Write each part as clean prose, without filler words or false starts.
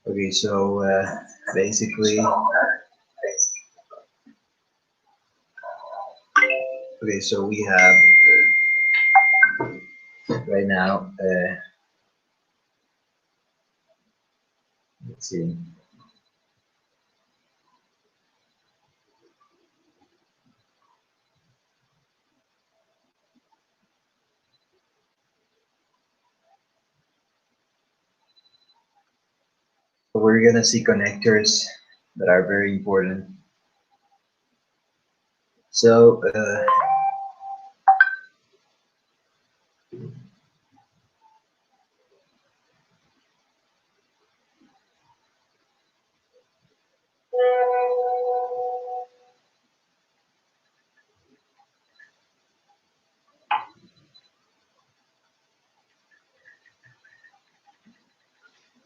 Okay, so basically, okay, so we have right now, let's see. We're gonna see connectors that are very important. So,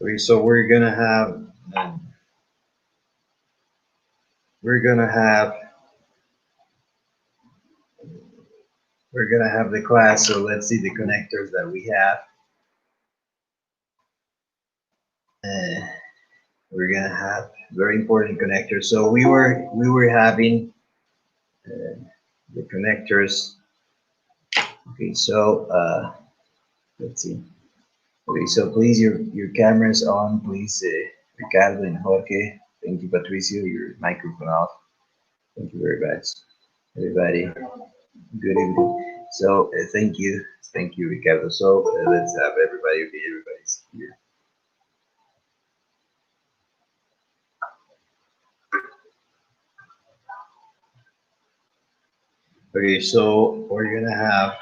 okay, so we're gonna have, we're gonna have the class. So let's see the connectors that we have. Uh, we're gonna have very important connectors. So we were having the connectors. Okay, so let's see. Okay, so please your cameras on, please, Ricardo and Jorge. Thank you, Patricio. Your microphone off. Thank you very much, everybody. Good evening. So thank you, Ricardo. So let's have everybody. Okay, everybody's here. Okay, so we're gonna have.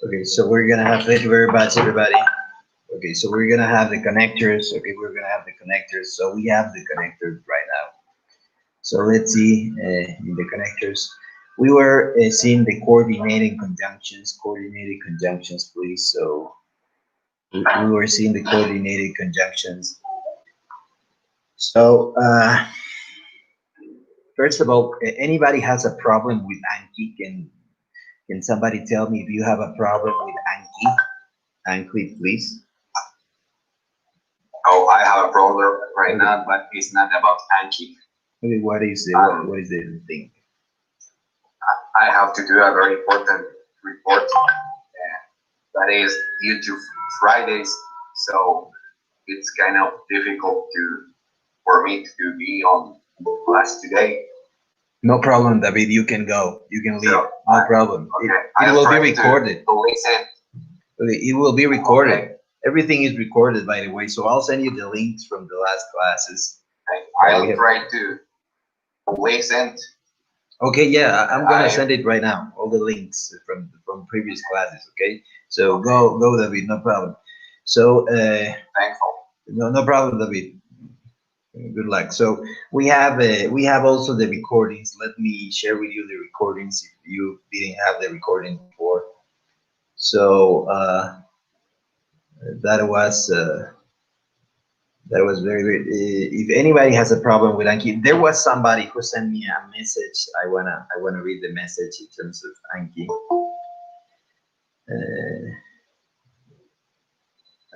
Okay, so we're gonna have. Thank you very much, everybody. Okay, so we're gonna have the connectors. Okay, we're gonna have the connectors. So we have the connectors right now. So let's see in the connectors. We were seeing the coordinating conjunctions. Coordinated conjunctions, please. So we were seeing the coordinated conjunctions. So first of all, anybody has a problem with Anki? Can somebody tell me if you have a problem with Anki? Anki, please. Oh, I have a problem right now, but it's not about Anki. Okay, what is the thing? I have to do a very important report that is due to Fridays, so it's kind of difficult for me to be on class today. No problem, David. You can go. You can leave. So, No problem. Okay, It will be recorded. To listen. Okay, it will be recorded. Okay. Everything is recorded, by the way. So I'll send you the links from the last classes. I'll try to listen. Okay, yeah, I'm gonna send it right now. All the links from previous classes. Okay, so go, David. No problem. So Thankful. no problem, David. Good luck. So we have also the recordings. Let me share with you the recordings if you didn't have the recording before. So that was very good. If anybody has a problem with Anki, there was somebody who sent me a message. I wanna read the message in terms of Anki.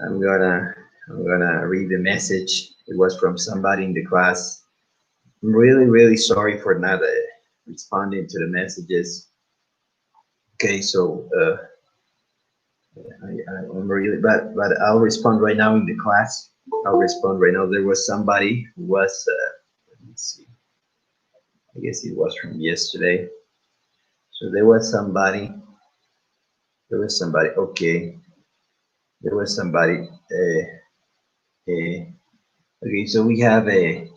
I'm gonna read the message. It was from somebody in the class. I'm really sorry for not responding to the messages. Okay, so I'm really, but I'll respond right now in the class. I'll respond right now. There was somebody who was, let me see. I guess it was from yesterday. So there was somebody. Okay. There was somebody. Okay, so we have Elvia,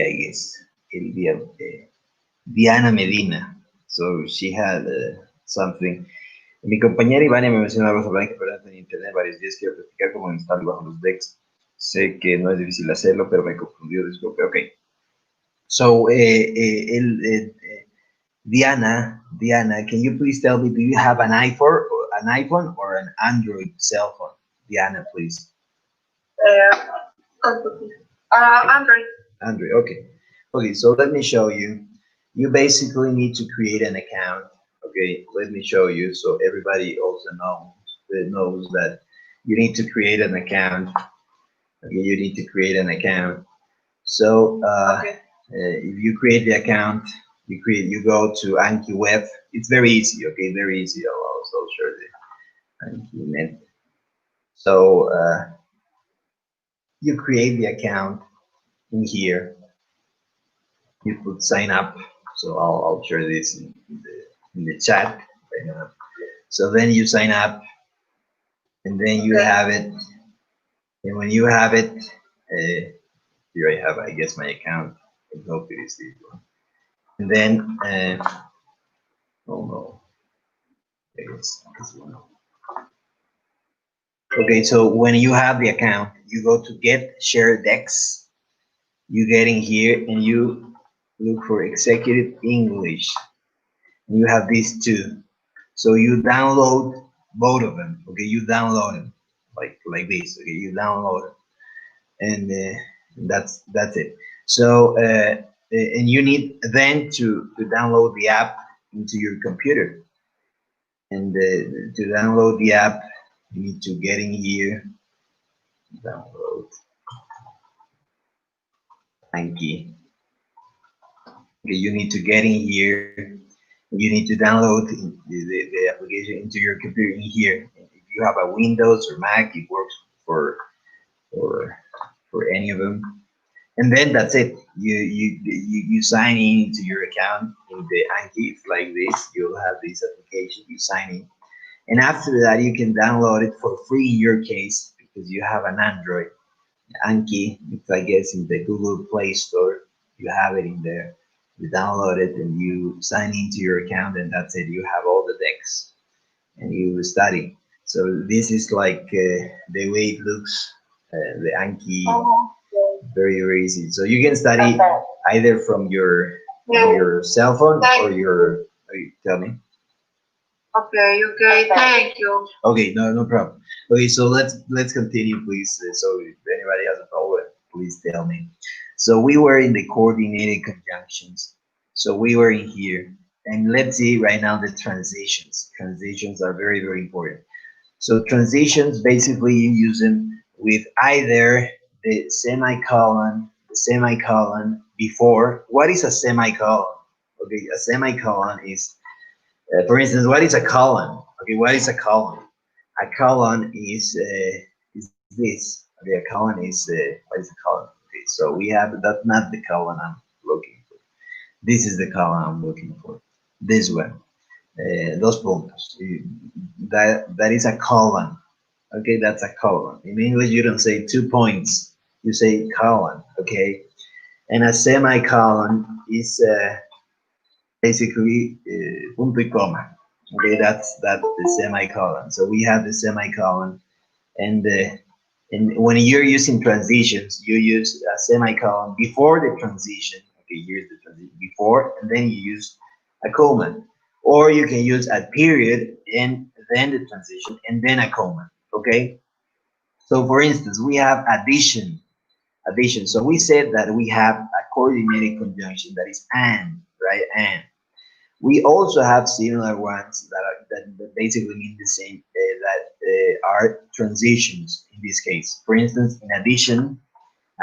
I guess. Elvia, Diana Medina. So she had something. Mi compañera Ivania me mencionó algo sobre que en internet varios días. Quiero practicar cómo instalar bajo los decks. Sé que no es difícil hacerlo, pero me confundió. Disculpe. Ok. So, Diana, can you please tell me, do you have an iPhone or an Android cell phone? Diana, please. Android. Android, okay. Okay, so let me show you. You basically need to create an account. Okay, let me show you so everybody also knows that you need to create an account. Okay, you need to create an account. So if you create the account, you go to Anki Web. It's very easy. Okay, very easy. I'll also show the Anki Net. So you create the account in here. You put sign up. So I'll share this in the chat right now. So then you sign up, and then you have it. And when you have it, here I have, I guess, my account. I hope it is this one. And then, oh no, it's this one. Okay, so when you have the account, you go to get share decks. You get in here and you look for executive English. You have these two. So you download both of them. Okay, you download them like this. Okay, you download it, and that's it. So and you need then to download the app into your computer. And to download the app, you need to get in here, download Anki. Okay, you need to get in here. You need to download the application into your computer in here. If you have a Windows or Mac, it works for for any of them. And then that's it. You sign in into your account in the Anki. It's like this. You'll have this application. You sign in, and after that, you can download it for free in your case because you have an Android. Anki, it's I guess in the Google Play Store. You have it in there. You download it and you sign into your account, and that's it. You have all the decks, and you study. So this is like the way it looks. The Anki, very easy. So you can study either from your cell phone or your. Tell me. Okay, okay, thank you. Okay, no problem. Okay, so let's continue, please. So if anybody has a problem, please tell me. So we were in the coordinated conjunctions. So we were in here, and let's see right now the transitions. Transitions are very important. So transitions, basically you use them with either the semicolon before. What is a semicolon? Okay, a semicolon is, for instance, what is a colon? Okay, what is a colon? A colon is this. Okay, a colon is what is a colon? Okay, so we have that's not the colon I'm looking for. This is the colon I'm looking for. This one, dos puntos. That is a colon. Okay, that's a colon. In English, you don't say 2 points. You say colon. Okay, and a semicolon is basically punto y coma. Okay, that's the semicolon. So we have the semicolon, and when you're using transitions, you use a semicolon before the transition. Okay, here's the transition before, and then you use a colon, or you can use a period and then the transition and then a colon. Okay, so for instance, we have addition. Addition. So we said that we have a coordinated conjunction that is and, right? And we also have similar ones that basically mean the same, that are transitions in this case. For instance, in addition,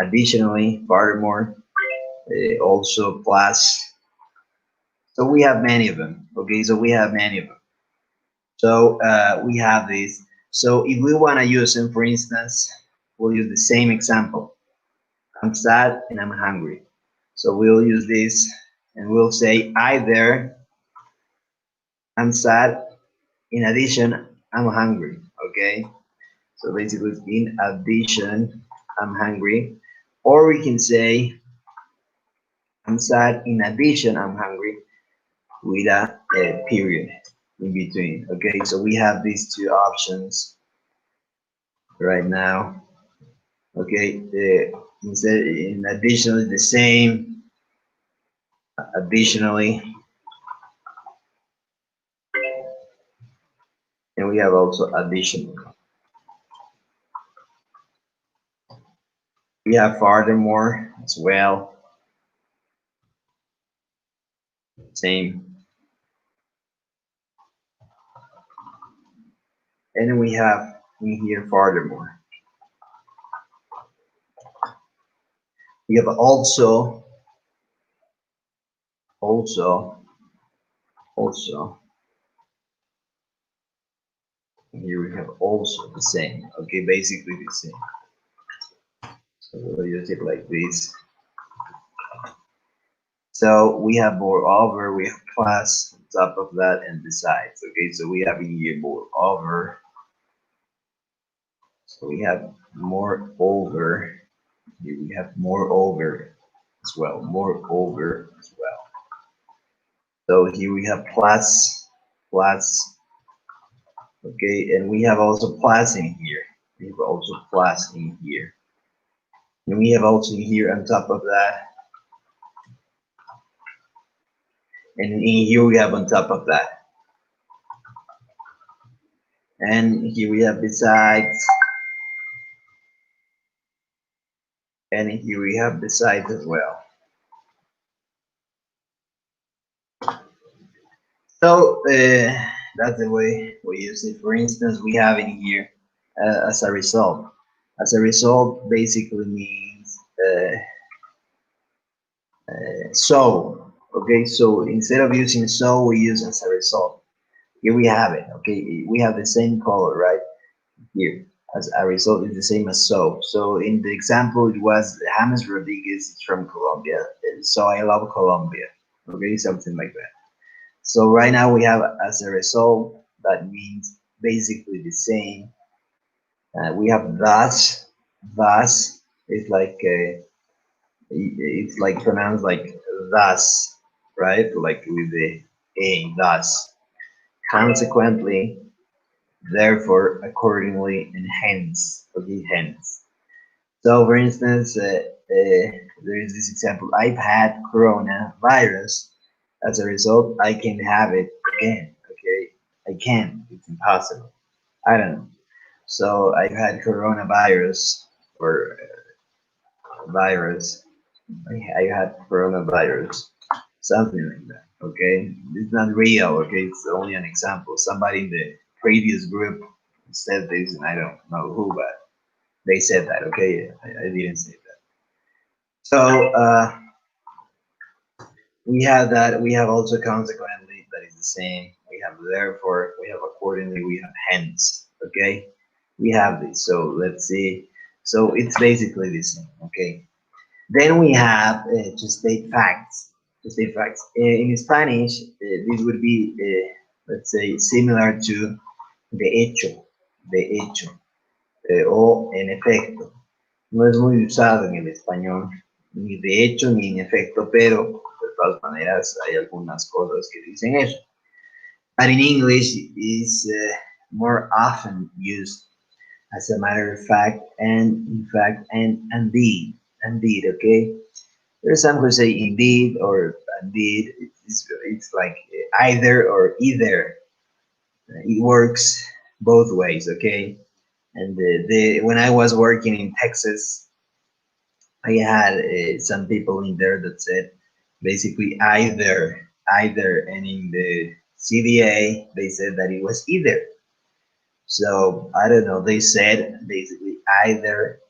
additionally, furthermore, also plus. So we have many of them. Okay, so we have many of them. So we have this. So if we want to use them, for instance, we'll use the same example. I'm sad and I'm hungry. So we'll use this and we'll say either I'm sad. In addition, I'm hungry. Okay. So basically, in addition, I'm hungry. Or we can say I'm sad. In addition, I'm hungry with a period in between. Okay. So we have these two options right now. Okay. Instead, in addition, is the same. Additionally, and we have also additional. We have furthermore as well. Same. And then we have in here furthermore. We have also, also, also. Here we have also the same. Okay, basically the same. So we'll use it like this. So we have moreover, we have plus on top of that and besides. Okay, so we have in here moreover. So we have moreover. Here we have moreover as well. Moreover as well. So here we have plus, plus. Okay, and we have also plus in here. We have also plus in here. And we have also in here on top of that. And in here we have on top of that. And here we have besides. And here we have besides as well. So that's the way we use it. For instance, we have in here as a result. As a result basically means so. Okay, so instead of using so, we use as a result. Here we have it. Okay, we have the same color right here. As a result is the same as so. So in the example, it was James Rodriguez is from Colombia, so I love Colombia. Okay, something like that. So right now we have as a result, that means basically the same. We have thus, thus is like it's like pronounced like thus, right? Like with the a thus. Consequently, therefore, accordingly, and hence. Okay, hence. So, for instance, there is this example. I've had coronavirus. As a result, I can have it again. Okay, I can. It's impossible. I don't know. So I've had coronavirus or virus. I had coronavirus, something like that. Okay, it's not real. Okay, it's only an example. Somebody in the previous group said this, and I don't know who, but they said that. Okay, I didn't say that. So we have that. We have also consequently, that is the same. We have therefore, we have accordingly, we have hence. Okay, we have this. So let's see. So it's basically the same. Okay. Then we have to state facts. To state facts. In Spanish, this would be, let's say, similar to de hecho, o en efecto. No es muy usado en el español, ni de hecho ni en efecto, pero de todas maneras hay algunas cosas que dicen eso. But in English, is more often used as a matter of fact, and in fact, and indeed, okay? There's some who say indeed or indeed. It's like either or either. It works both ways, okay? And when I was working in Texas, I had some people in there that said basically either, and in the CDA they said that it was either. So I don't know. They said basically either.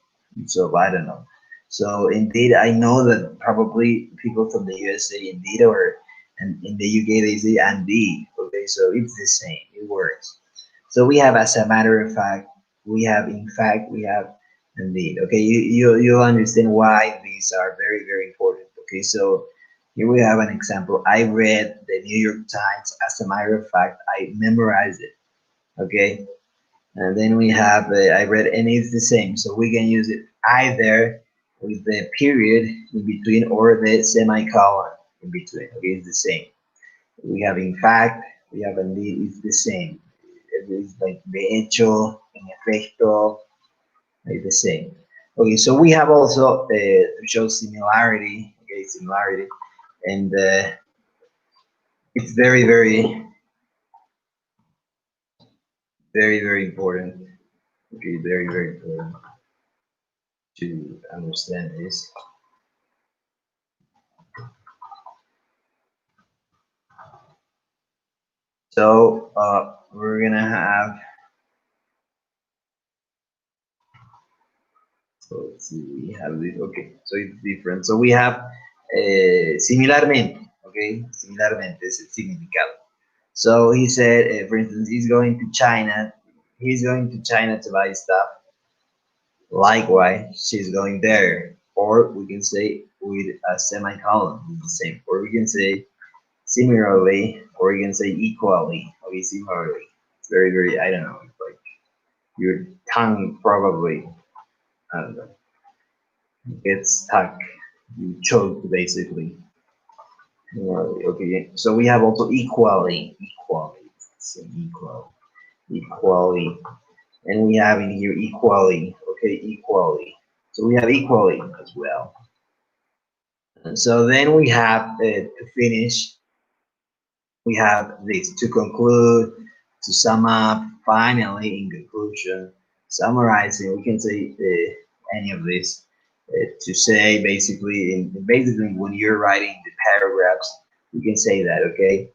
So I don't know. So indeed, I know that probably people from the US say indeed, or and in the UK they say indeed. Okay, so it's the same. It works. So we have as a matter of fact, we have in fact, we have indeed. Okay, you'll understand why these are very important. Okay, so here we have an example. I read the New York Times. As a matter of fact, I memorized it. Okay, and then we have I read, and it's the same. So we can use it either with the period in between or the semicolon in between. Okay, it's the same. We have in fact, we have indeed, it's the same. It is like de hecho, en efecto, like the same. Okay, so we have also to show similarity. Okay, similarity, and it's very important. Okay, very important. to understand this. So we're gonna have, so let's see, we have this, okay, so it's different. So we have similarmente, okay, similarmente es el significado. So he said, for instance, he's going to China to buy stuff. Likewise, she's going there. Or we can say with a semicolon, it's the same. Or we can say similarly, or you can say equally. Okay, similarly. It's very, very, I don't know, it's like your tongue probably, I don't know, gets stuck. You choke basically. Similarly. Okay, so we have also equally, equally, and we have in here equally. Okay, equally. So we have equally as well. So then we have to finish, we have this to conclude, to sum up, finally, in conclusion, summarizing, we can say any of this to say basically when you're writing the paragraphs, you can say that, okay?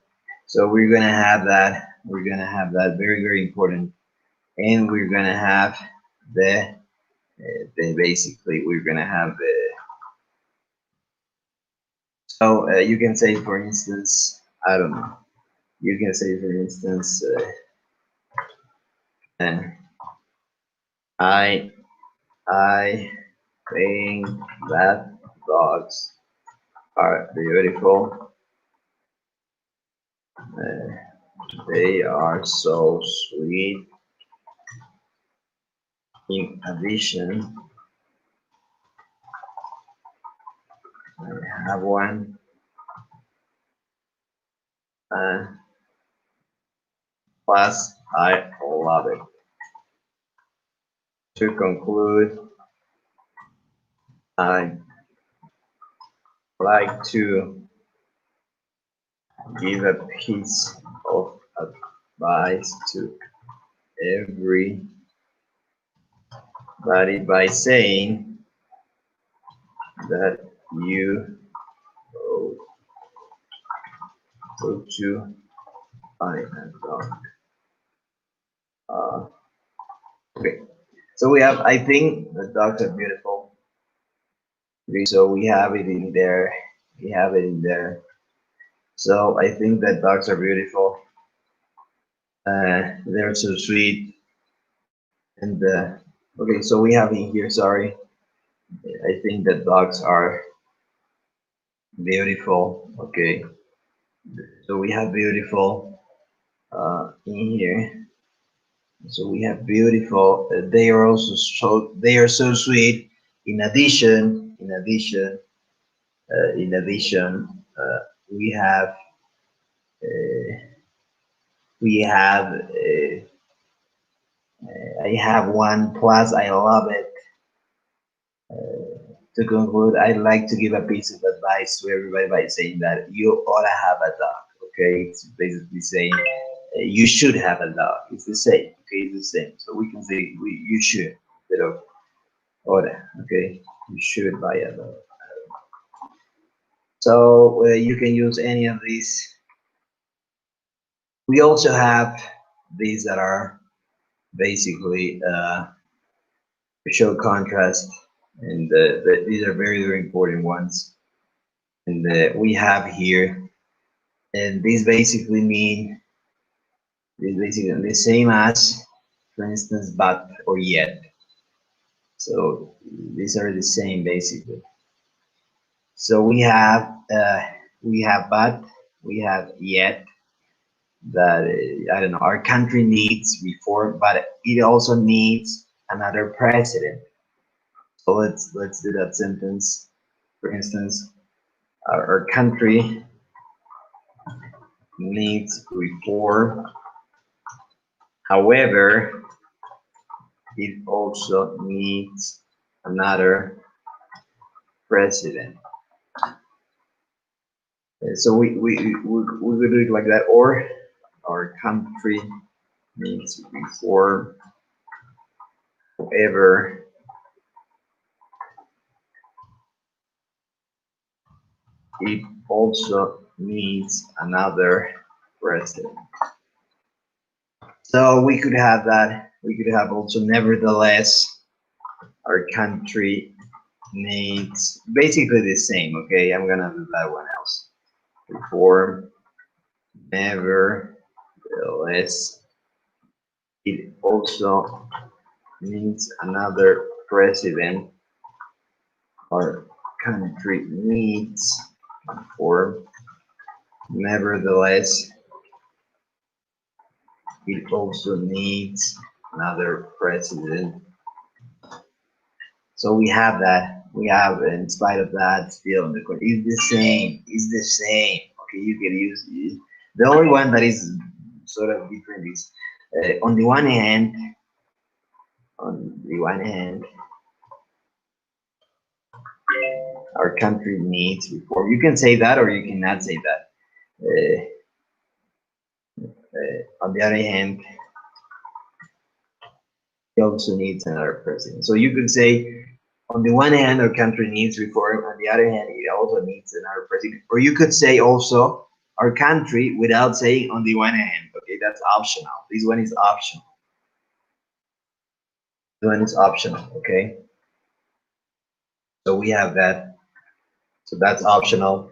So we're gonna have that very, very important, and we're gonna have the basically, we're gonna have the, so you can say, for instance, I don't know, you can say, for instance, uh, I I think that dogs are beautiful. Uh, they are so sweet. In addition, I have one. Uh, plus, I love it. To conclude, I like to give a piece of advice to everybody by saying that you go, go to find a dog. Uh, okay, so we have, I think the dogs are beautiful. Okay, so we have it in there. We have it in there. So I think that dogs are beautiful. They're so sweet. And okay, so we have in here, sorry. I think that dogs are beautiful. Okay, so we have beautiful in here. So we have beautiful. They are also they are so sweet. In addition, we have uh, we have I have one plus. I love it. To conclude, I'd like to give a piece of advice to everybody by saying that you ought to have a dog. Okay, it's basically saying you should have a dog. It's the same. Okay, it's the same. So we can say you should instead of oughta. Okay, you should buy a dog. So you can use any of these. We also have these that are basically show contrast, and these are very, very important ones. And we have here, and these basically mean, these basically the same as, for instance, but or yet. So these are the same basically. So we have but, we have yet, that I don't know, our country needs reform, but it also needs another president. So let's do that sentence. For instance, our country needs reform. However, it also needs another president. So we could do it like that, or our country needs reform. However, it also needs another president. So we could have that. We could have also nevertheless, our country needs basically the same. Okay, I'm gonna do that one else. Reform, nevertheless, it also needs another president. Our country needs reform. Nevertheless, it also needs another president. So we have that. We have, in spite of that, still in the court. It's the same. It's the same. Okay, you can use it. The only one that is sort of different is on the one hand, our country needs reform. You can say that, or you cannot say that. On the other hand, it also needs another president. So you could say, on the one hand, our country needs reform. On the other hand, it also needs another president. Or you could say also, our country, without saying on the one hand. Okay, that's optional. This one is optional. This one is optional. Okay. So we have that. So that's optional.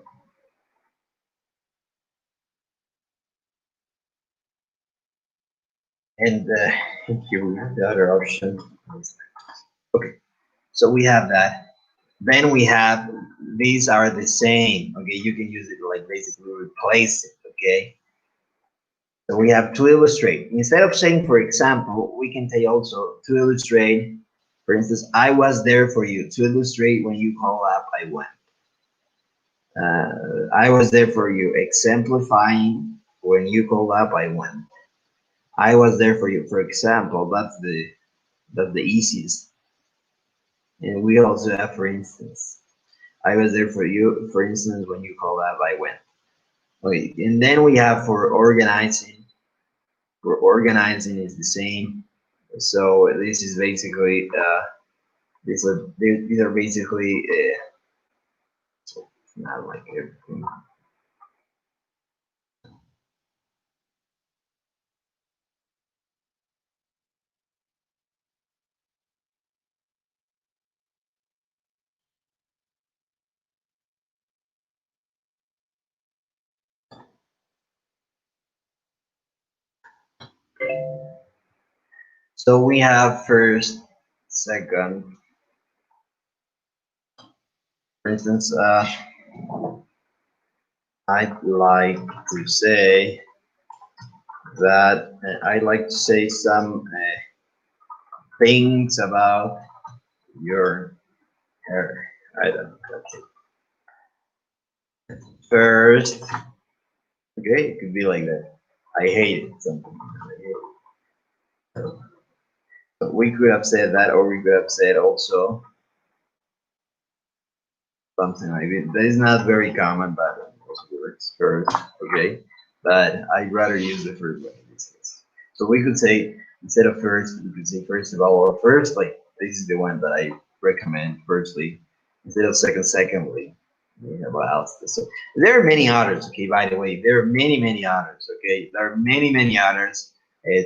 And here we have the other option. Okay. So we have that. Then we have, these are the same. Okay, you can use it like basically replace it. Okay. So we have to illustrate. Instead of saying, for example, we can say also to illustrate. For instance, I was there for you. To illustrate, when you call up, I went. I was there for you. Exemplifying, when you call up, I went. I was there for you. For example, that's the easiest. And we also have, for instance, I was there for you. For instance, when you call up, I went. Okay, and then we have for organizing. For organizing is the same. So this is basically these are basically not like everything. So we have first, second. For instance, I'd like to say that I'd like to say some things about your hair. I don't know. Okay. First, okay, it could be like that. I hate it. Something. I hate it. So we could have said that, or we could have said also something like it. That is not very common, but most words first, okay? But I'd rather use the first one in this case. So we could say, instead of first, we could say first of all, or first, like, this is the one that I recommend, firstly, instead of second, secondly. Yeah, what else? So there are many others, okay, by the way. There are many, many others, okay? There are many, many others,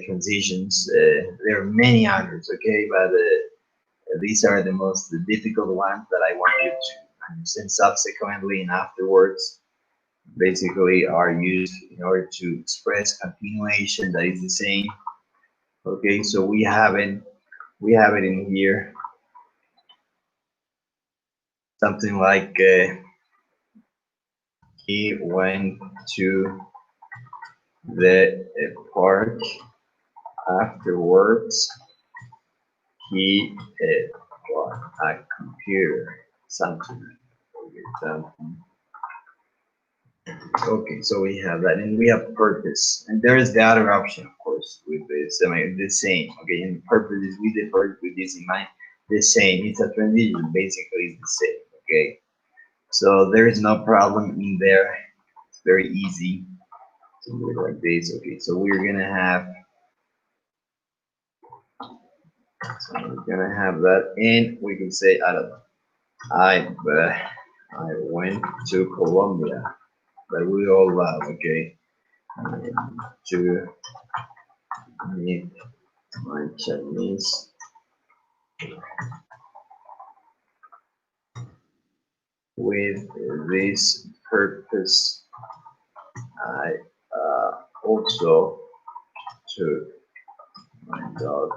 transitions. There are many others, okay? But these are the most difficult ones that I want you to understand subsequently and afterwards. Basically, are used in order to express continuation that is the same. Okay, so we have it in here. Something like he went to the park afterwards. He got a computer. Something. Okay, so we have that, and we have purpose, and there is the other option, of course, with the semi the same. Okay, and purpose is with the purpose with this in mind, the same. It's a transition, basically, it's the same. Okay, so there is no problem in there. It's very easy to do it like this. Okay, so we're gonna have, that, and we can say I don't know. I went to Colombia, that we all love, okay? To meet my Chinese with this purpose. I also took my dog.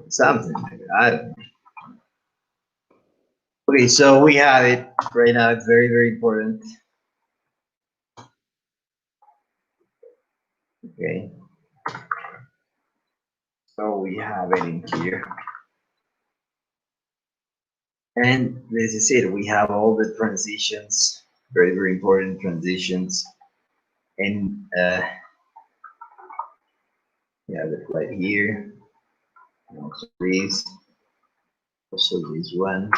Something like that. Okay, so we have it right now. It's very, very important. Okay. So we have it in here. And this is it. We have all the transitions, very, very important transitions. And we have the flight here. And also these ones.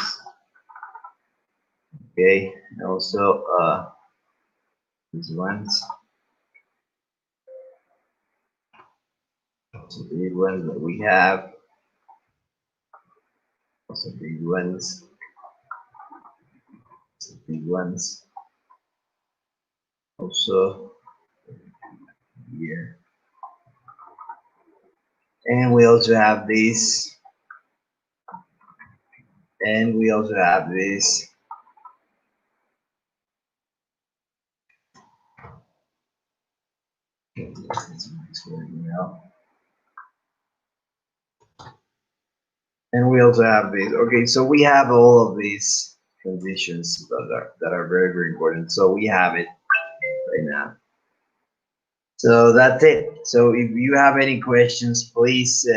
Okay. And also these ones. Also these ones that we have. Also these ones. Also these ones. Also here. And we also have this. And we also have this. And we also have this. Okay, so we have all of these conditions that are very, very important. So we have it right now. So that's it. So if you have any questions, please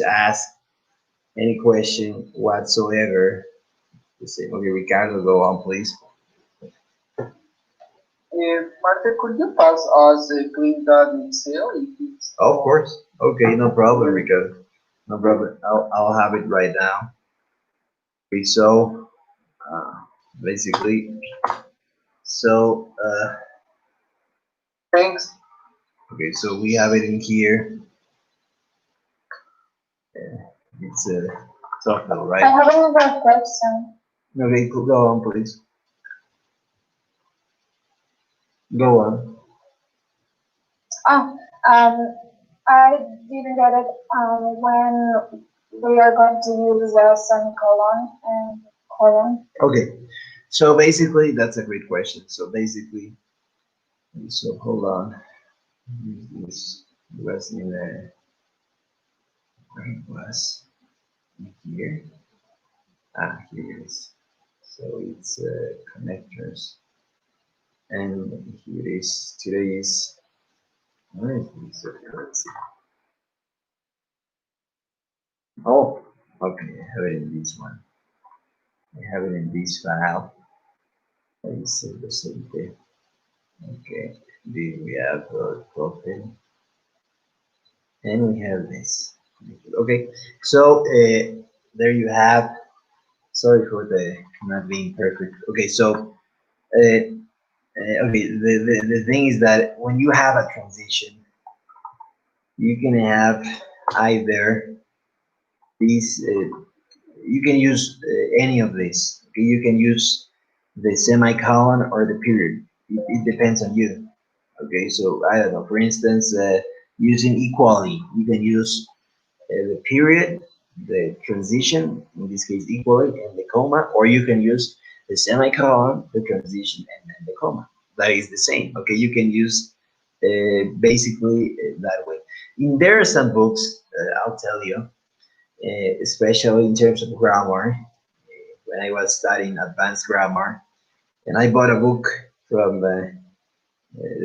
ask any question whatsoever. Okay, Ricardo, go on, please. Marta, could you pass us a clean that Excel? Of course. Okay, no problem, Ricardo. No problem. I'll have it right now. Okay, so basically, so Thanks. okay, so we have it in here. It's a Toefl, I right? have another question. Okay, cool. Go on, please. Go on. Oh, I didn't get it. When we are going to use the semicolon and colon. Okay, so basically, that's a great question. So basically, so hold on. This was in the where it was in here. Ah, here it is. So it's connectors, and here is today is where is this? Let's see. Oh, okay, I have it in this one. I have it in this file. Let me see the same thing. Okay, then we have Toefl, and we have this. Okay, so there you have. Sorry for the not being perfect. Okay, so okay, the thing is that when you have a transition, you can have either these. You can use any of this. Okay, you can use the semicolon or the period. It depends on you. Okay, so I don't know. For instance, using equally, you can use the period, the transition, in this case equally, and the comma, or you can use the semicolon, the transition, and then the comma. That is the same. Okay, you can use basically that way. In there are some books, I'll tell you, especially in terms of grammar, when I was studying advanced grammar, and I bought a book from the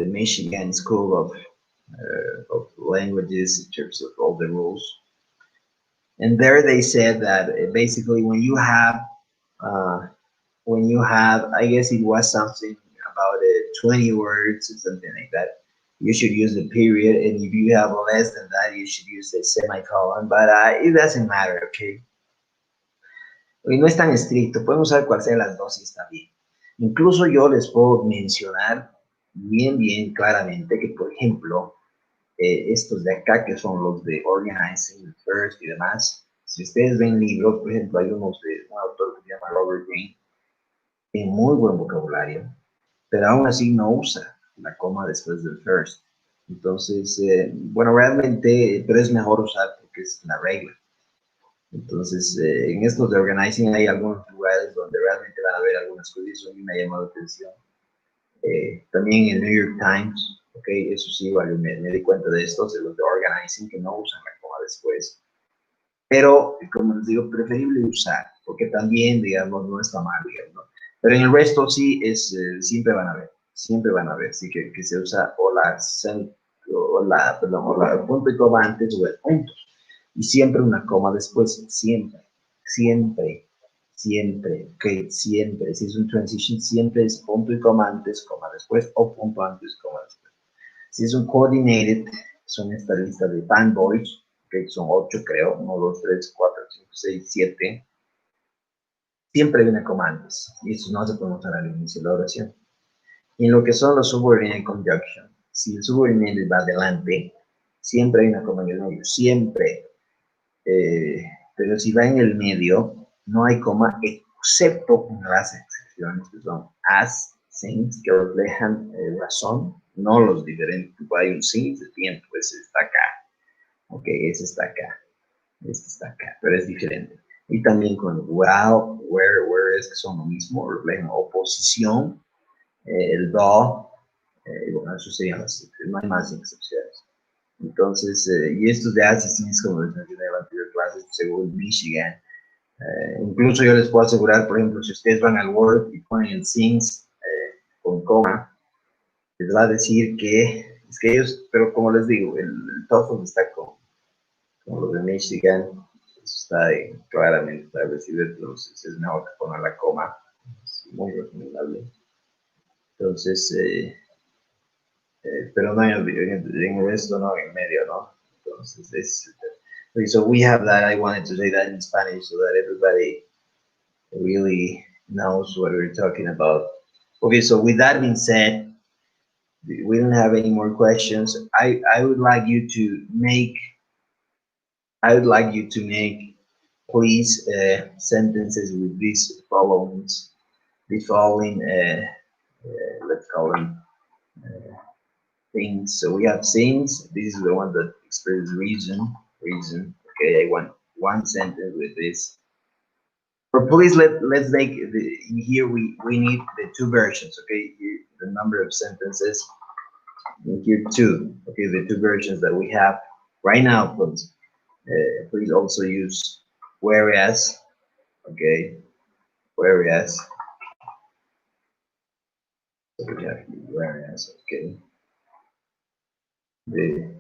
Michigan School of Languages in terms of all the rules. And there they said that basically uh, when you have, I guess it was something about 20 words or something like that, you should use the period, and if you have less than that, you should use the semicolon. But it doesn't matter, okay? Y no es tan estricto, pueden usar cual sea de las dos y está bien. Incluso yo les puedo mencionar bien claramente que, por ejemplo, estos de acá, que son los de Organizing, First y demás, si ustedes ven libros, por ejemplo, hay unos de un autor que se llama Robert Greene, tiene muy buen vocabulario, pero aún así no usa la coma después del first. Entonces, bueno, realmente, pero es mejor usar porque es la regla. Entonces, en estos de organizing hay algunos lugares donde realmente van a ver algunas cosas y eso a mí me ha llamado la atención. También en el New York Times, ok, eso sí, vale, me di cuenta de estos, de los de organizing, que no usan la coma después. Pero, como les digo, preferible usar, porque también, digamos, no está mal, digamos, ¿no? Pero en el resto sí, siempre van a ver, sí, que se usa o la punto y coma antes o el punto. Y siempre una coma después, siempre, siempre, siempre, ok, siempre. Si es un transition, siempre es punto y coma antes, coma después, o punto antes, coma después. Si es un coordinated, son esta lista de fanboys, que son 8 creo, 1, 2, 3, 4, 5, 6, 7. Siempre viene coma antes, y eso no se puede usar al inicio de la oración. Y en lo que son los subordinate conjunction, si el subordinate va adelante, siempre hay una coma en el medio, siempre. Pero si va en el medio, no hay coma, excepto en las excepciones que son as, since, que reflejan razón, no los diferentes. Hay un since de tiempo, ese está acá, ok, ese está acá, este está acá, pero es diferente. Y también con wow, where es que son lo mismo, reflejan oposición, el do, bueno, eso serían las, no hay más excepciones. Entonces, y estos de Assassin's, como les mencioné en la anterior clase, según Michigan, incluso yo les puedo asegurar, por ejemplo, si ustedes van al Word y ponen el since con coma, les va a decir que, es que ellos, pero como les digo, el TOEFL está con los de Michigan, eso está claramente establecido, entonces es mejor que pongan la coma, es muy recomendable. Entonces, pero no en el resto, no, en medio, ¿no? Entonces, so we have that. I wanted to say that in Spanish so that everybody really knows what we're talking about. Okay, so with that being said, we don't have any more questions. I would like you to make, please, sentences with these following, let's call them things. So we have things. This is the one that expresses reason. Okay, I want one sentence with this. But please let's make here we need the two versions. Okay, here, the number of sentences. And here two. Okay, the two versions that we have right now. Please also use whereas. Okay, whereas. So we have whereas. Okay. The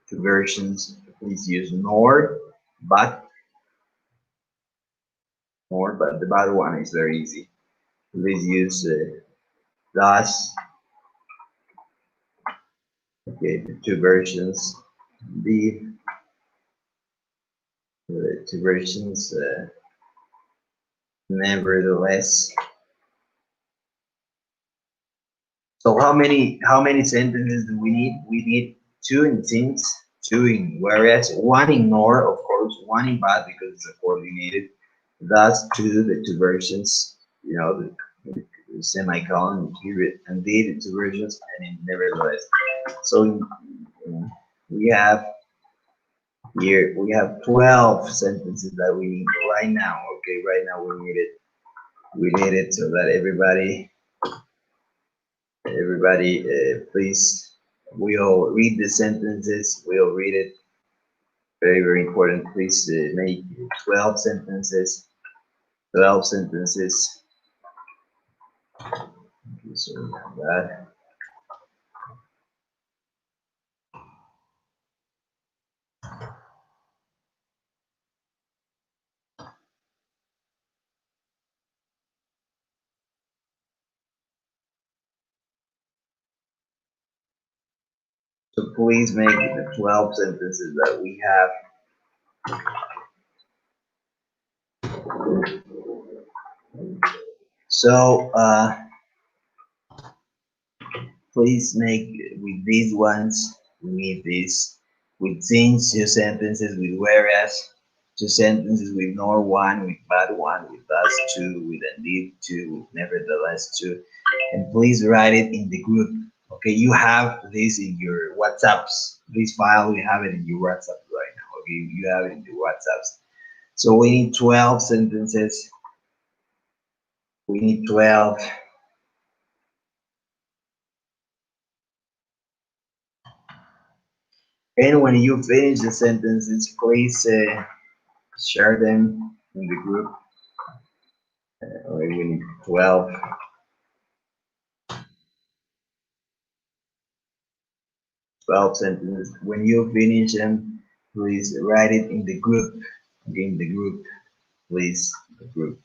two versions. Please use nor, but the bad one is very easy. Please use thus. Okay, the two versions. The two versions. Nevertheless. So how many sentences do we need? We need two in since, two in whereas, one in nor, of course, one in but because it's coordinated. That's two, the two versions, you know, the semicolon, period, and the two versions, and in nevertheless. So we have here, we have 12 sentences that we need right now. Okay, right now we need it. We need it so that everybody, please, we'll read the sentences. We'll read it. Very, very important. Please make 12 sentences. 12 sentences. Okay, so we have that. So please make the 12 sentences that we have. So please make with these ones. We need this with things, your sentences with whereas. two sentences with nor one, with but one, with thus two, with indeed two, with nevertheless two. And please write it in the group. Okay, you have this in your WhatsApps. This file, you have it in your WhatsApp right now. Okay, you have it in your WhatsApps. So we need 12 sentences. We need 12. And when you finish the sentences, please share them in the group. We need 12. 12 sentences. When you finish them, please write it in the group. Again, the group, please, the group.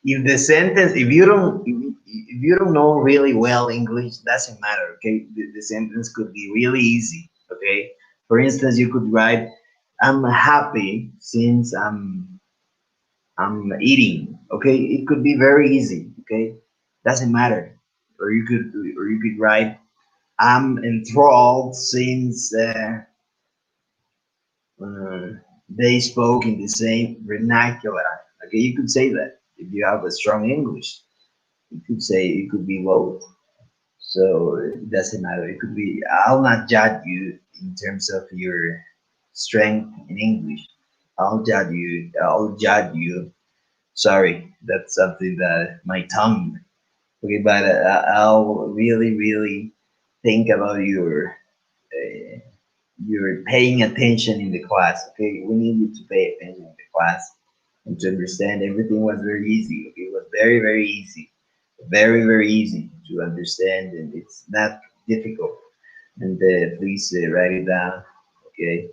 If the sentence, if you don't know really well English, doesn't matter. Okay, the sentence could be really easy. Okay, for instance, you could write, "I'm happy since I'm eating." Okay, it could be very easy. Okay, doesn't matter. Or you could write, "I'm enthralled since uh, they spoke in the same vernacular." Okay, you could say that if you have a strong English. You could say it could be both. So it doesn't matter. It could be. I'll not judge you in terms of your strength in English. I'll judge you. I'll judge you. Sorry, that's something that my tongue. Okay, but I'll really, really think about your paying attention in the class. Okay, we need you to pay attention in the class and to understand. Everything was very easy. Okay, it was very, very easy, very, very easy to understand, and it's not difficult. And please write it down. Okay.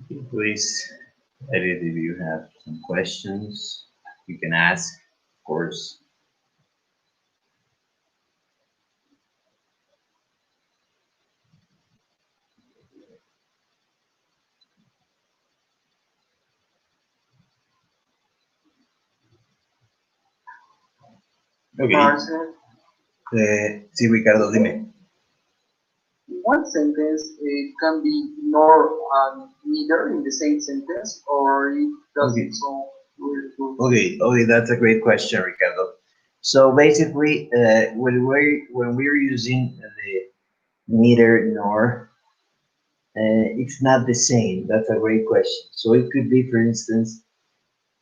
Please edit if you have some questions. You can ask, of course. Okay. Marcel, Sí, Ricardo, dime. one sentence can be nor and neither in the same sentence, or it doesn't Okay. sound really good. Okay, that's a great question, Ricardo. So basically, when we're using the neither nor, it's not the same. That's a great question. So it could be, for instance,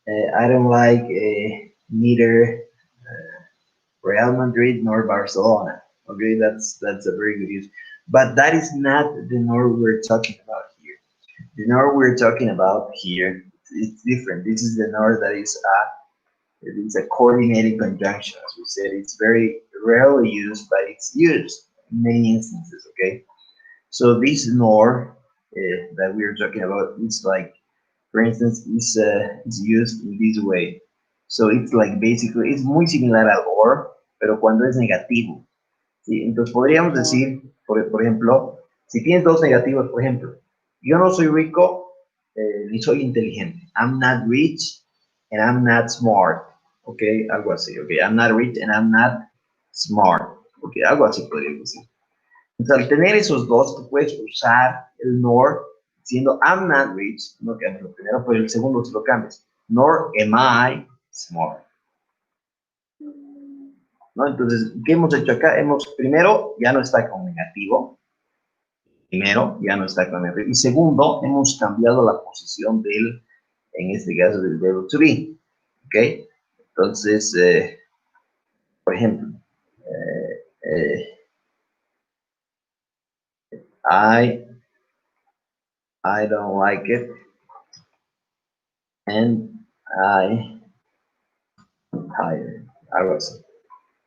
I don't like neither Real Madrid nor Barcelona. Okay, that's a very good use. But that is not the nor we're talking about here. The nor we're talking about here, it's different. This is the nor that is it's a coordinated conjunction. As we said, it's very rarely used, but it's used in many instances. Okay, so this nor that we're talking about is like, for instance, is used in this way. So it's like basically, it's muy similar al or, pero cuando es negativo. ¿Sí? Entonces podríamos decir, por ejemplo, si tienes dos negativos, por ejemplo, yo no soy rico ni soy inteligente. I'm not rich and I'm not smart. Ok, algo así. Ok, I'm not rich and I'm not smart. Ok, algo así podríamos decir. Entonces, al tener esos dos, tú puedes usar el nor diciendo I'm not rich, no cambias lo primero, pero el segundo si lo cambias. Nor am I smart. ¿No? Entonces, ¿qué hemos hecho acá? Primero, ya no está con negativo. Primero, ya no está con negativo. Y segundo, hemos cambiado la posición del, en este caso, del verbo to be. ¿Ok? Entonces, por ejemplo, eh, eh, I, I don't like it and I tired. Algo así.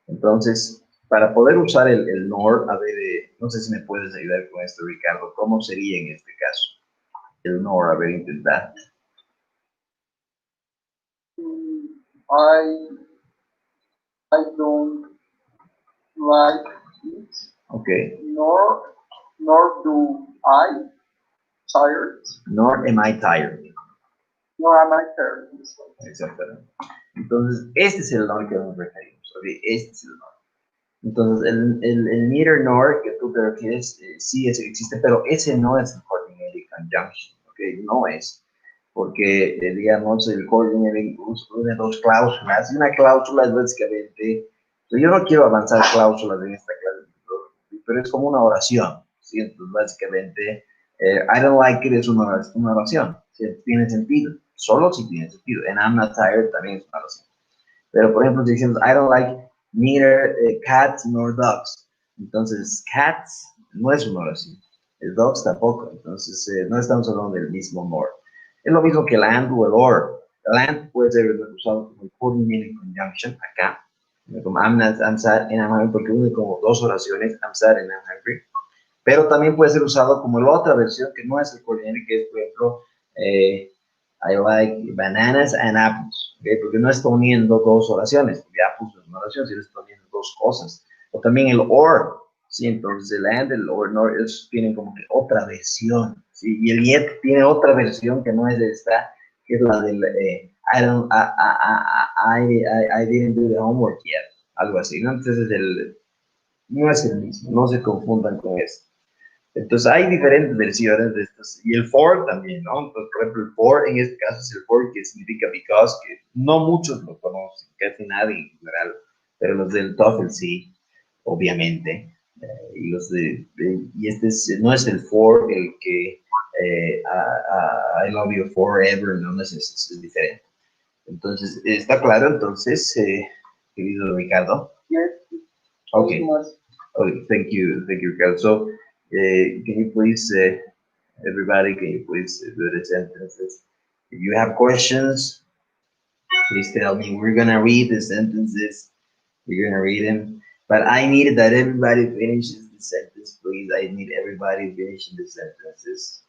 Entonces, para poder usar el nor, a ver, no sé si me puedes ayudar con esto, Ricardo. ¿Cómo sería en este caso? El nor, a ver, intentar. Mm, I I don't like it, Ok. nor do I tired, Nor am I tired. nor am I tired. Exactamente. Entonces, este es el nor que nos referimos. Ok, este es el nor. Entonces, el neither nor que tú te refieres, sí existe, pero ese no es el coordinated conjunction. Ok, no es. Porque, digamos, el coordinated une dos cláusulas. Y una cláusula es básicamente. Yo no quiero avanzar cláusulas en esta clase, pero es como una oración. ¿Sí? Entonces, básicamente, I don't like it es una oración. ¿Sí? Tiene sentido. Solo si tiene sentido. And I'm not tired también es una oración. Pero, por ejemplo, si decimos, I don't like neither cats nor dogs. Entonces, cats no es una oración. El dogs tampoco. Entonces, no estamos hablando del mismo nor. Es lo mismo que el and o el or. El and puede ser usado como el coordinating conjunction acá. Como I'm sad and I'm hungry, porque une como dos oraciones, I'm sad and I'm hungry. Pero también puede ser usado como la otra versión que no es el coordinating, que es, por ejemplo, I like bananas and apples, ¿okay? Porque no está uniendo dos oraciones, porque apples no es una oración, sino está uniendo dos cosas. O también el or, ¿sí? Entonces el and, el or, no, ellos tienen como que otra versión, ¿sí? Y el yet tiene otra versión que no es esta, que es la del I didn't do the homework yet, algo así, ¿no? Entonces no es el mismo, no se confundan con eso. Entonces hay diferentes versiones de estos. Y el for también, ¿no? Entonces, por ejemplo, el for en este caso es el for que significa because, que no muchos lo conocen, casi nadie en general, pero los del Toefl sí, obviamente. Y y este no es el for el que I love you forever, no es eso, es diferente. Entonces, ¿está claro entonces, querido Ricardo? Yes. Okay. Okay, thank you, Ricardo. So, can you please, everybody, can you please do the sentences? If you have questions, please tell me. We're gonna read the sentences. We're gonna read them. But I need that everybody finishes the sentence, please. I need everybody finishing the sentences.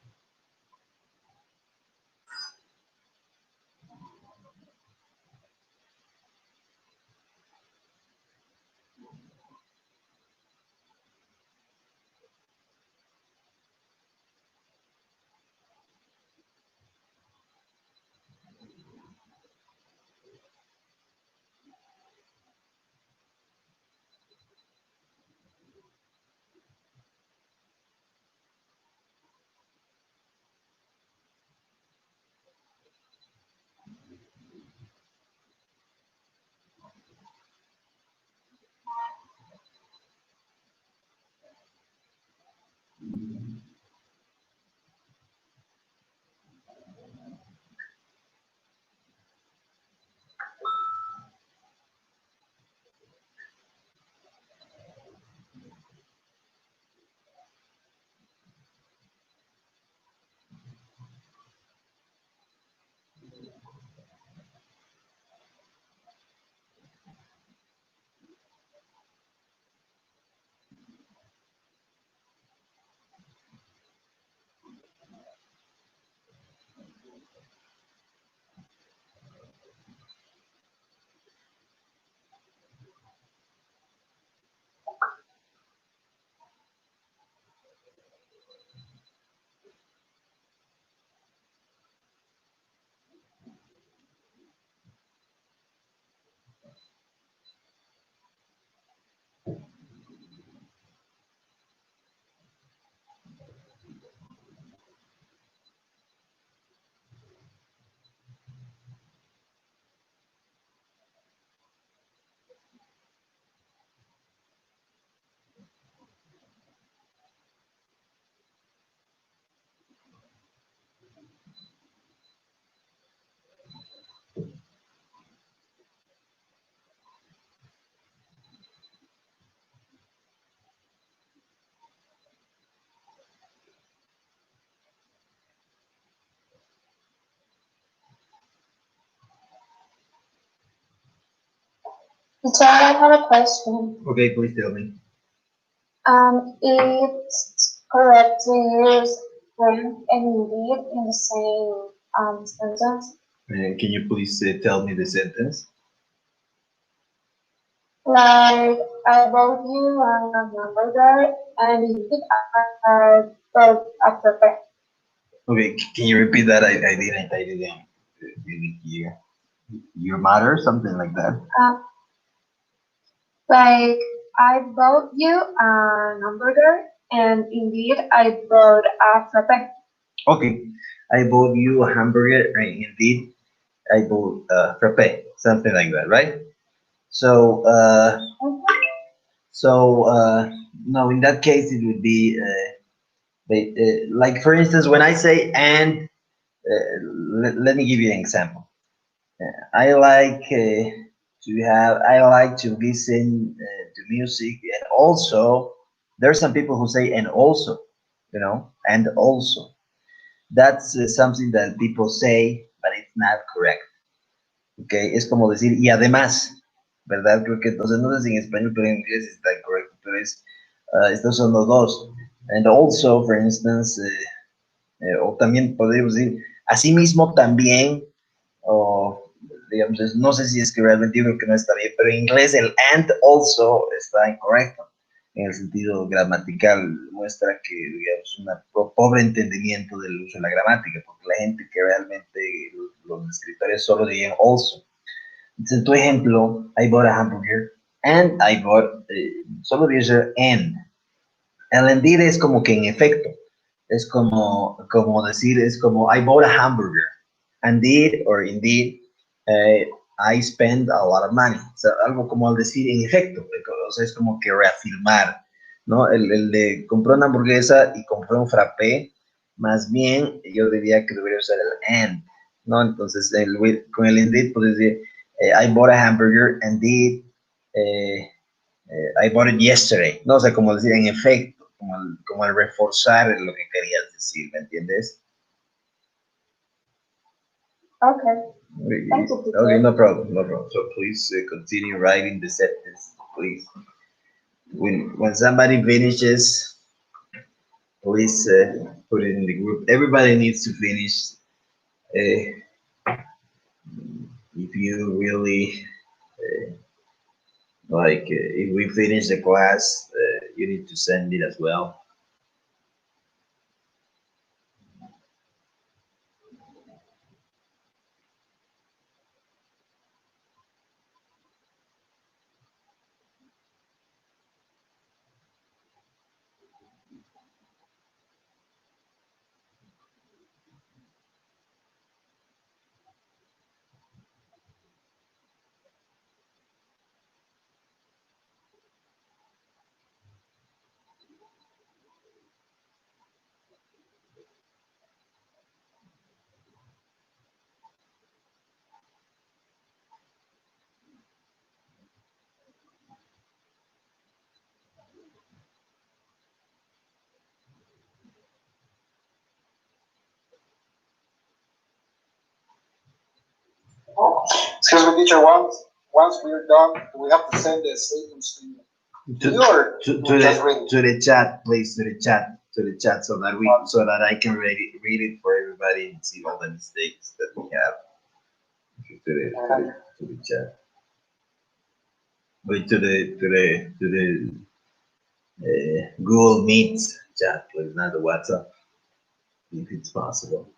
So I have a question. Okay, please tell me. It's correct to use when and indeed in the same sentence. Can you please tell me the sentence? Like I bought you a hamburger and indeed I bought a perfect. Okay, can you repeat that? I didn't really hear. Your mother, something like that. Like I bought you a hamburger and indeed I bought a frappe. Okay, I bought you a hamburger, and indeed, I bought frappe, something like that, right? So, so no, in that case, it would be like, for instance, when I say and, let me give you an example. I like to listen to music, and also, there are some people who say and also, and also. That's something that people say, but it's not correct. Okay, es como decir y además, ¿verdad? Creo que entonces no sé si en español, pero en inglés está correcto, pero estos son los dos. And also, for instance, o también podríamos decir, asimismo también, o digamos, no sé si es que realmente yo creo que no está bien, pero en inglés el and also está incorrecto. En el sentido gramatical muestra que, digamos, un pobre entendimiento del uso de la gramática, porque la gente que realmente, los escritores solo dirían also. Entonces, en tu ejemplo, I bought a hamburger and I bought, solo dice and. El indeed es como que en efecto, es como decir, es como I bought a hamburger. Indeed or indeed, eh, I spend a lot of money. O sea, algo como al decir en efecto, o sea, es como que reafirmar, ¿no? El de compró una hamburguesa y compró un frappé, más bien yo diría que debería usar el and, ¿no? Entonces, con el indeed puedes decir, I bought a hamburger, indeed, eh, I bought it yesterday, ¿no? O sea, como decir en efecto, como el reforzar lo que querías decir, ¿me entiendes? Okay, thank you, Okay, teacher. no problem, no problem. So please continue writing the sentence, please. When somebody finishes, please put it in the group. Everybody needs to finish. If you really if we finish the class, you need to send it as well. Excuse me, teacher. Once we're done, we have to send the statements to you, or just read it? To the chat, please, to the chat, so that I can read it for everybody and see all the mistakes that we have. To the chat. Wait, to the Google Meet chat, please, not the WhatsApp, if it's possible.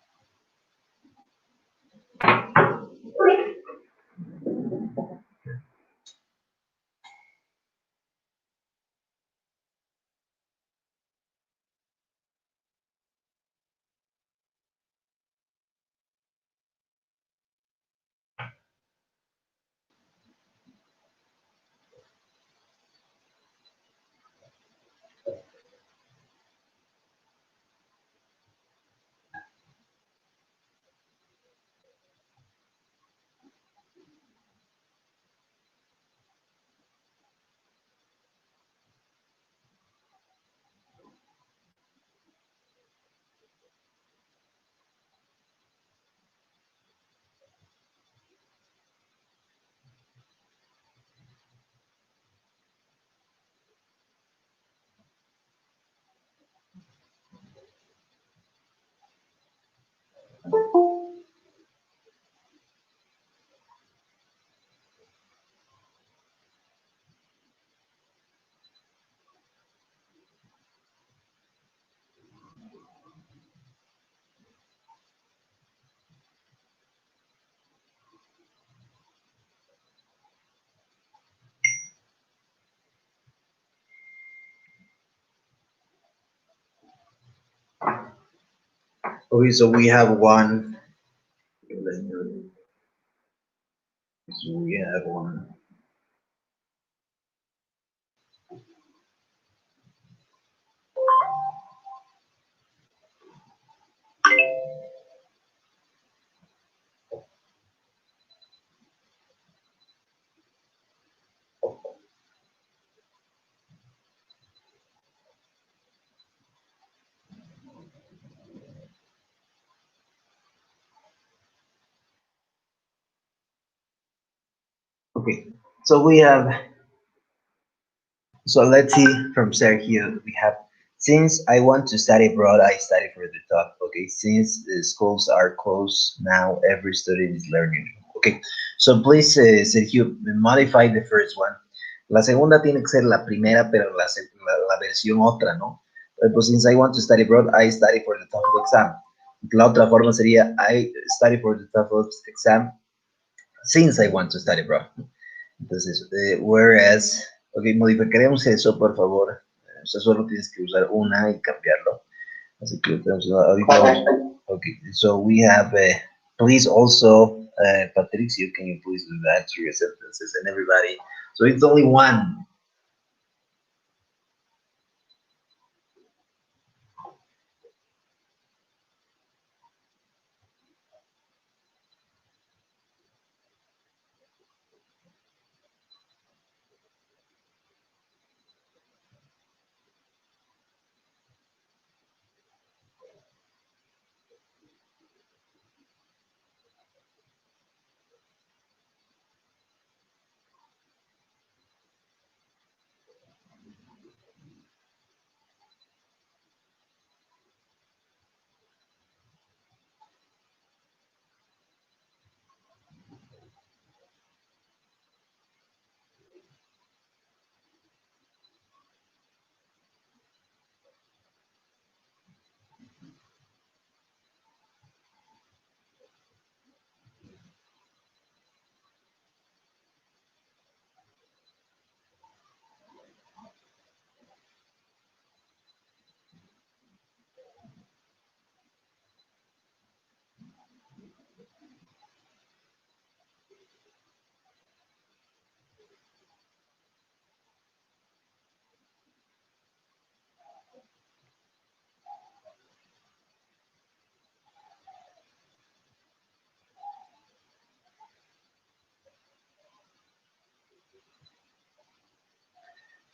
Okay, so we have one. So we have one. Okay, so we have. So let's see from Sergio. We have. Since I want to study abroad, I study for the top. Okay, since the schools are closed now, every student is learning. Okay, so please, Sergio, modify the first one. La segunda tiene que ser la primera, pero la versión otra, ¿no? Pues since I want to study abroad, I study for the TOEFL exam. La otra forma sería I study for the TOEFL exam since I want to study abroad. Entonces, whereas, ok, modificaremos eso, por favor. O sea, solo tienes que usar una y cambiarlo. Así que tenemos ahorita. Okay, so we have, please also, Patricio, can you please do that to your sentences and everybody? So it's only one.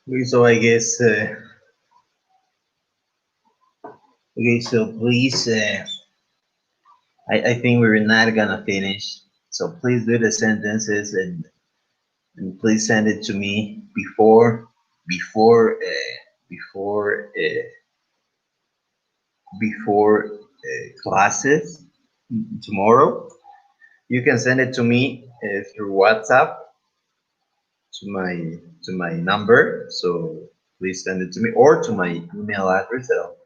Okay, so I guess, okay, so please, I think we're not gonna finish. So please do the sentences and please send it to me before classes tomorrow. You can send it to me through WhatsApp to my number. So please send it to me or to my email address. I'll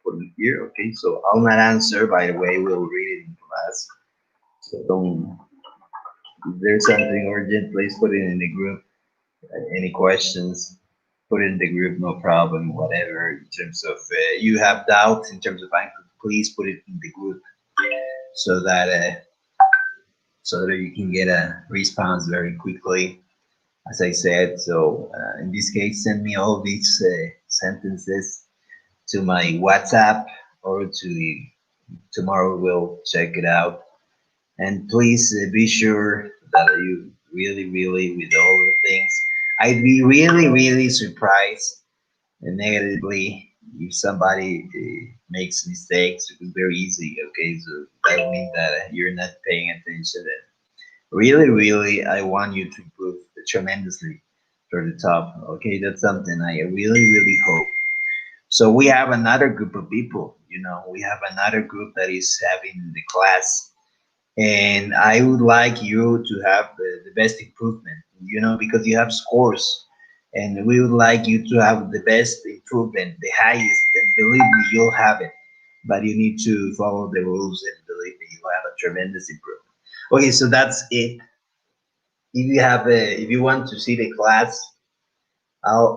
put it here. Okay. So I'll not answer. By the way, we'll read it in class. So don't. If there's something urgent, please put it in the group. Any questions? Put it in the group, no problem. Whatever. In terms of you have doubts in terms of Anchor, please put it in the group so that you can get a response very quickly. As I said, so in this case, send me all these sentences to my WhatsApp or to the tomorrow. We'll check it out, and please be sure that you really with all the things. I'd be really surprised negatively if somebody makes mistakes. It's very easy. Okay, so that would mean that you're not paying attention. Really, I want you to improve tremendously for the top. Okay, that's something I really hope. So we have another group of people. We have another group that is having the class, and I would like you to have the best improvement. Because you have scores, and we would like you to have the best improvement, the highest. And believe me, you'll have it. But you need to follow the rules, and believe me, you'll have a tremendous improvement. Okay, so that's it. If you want to see the class, I'll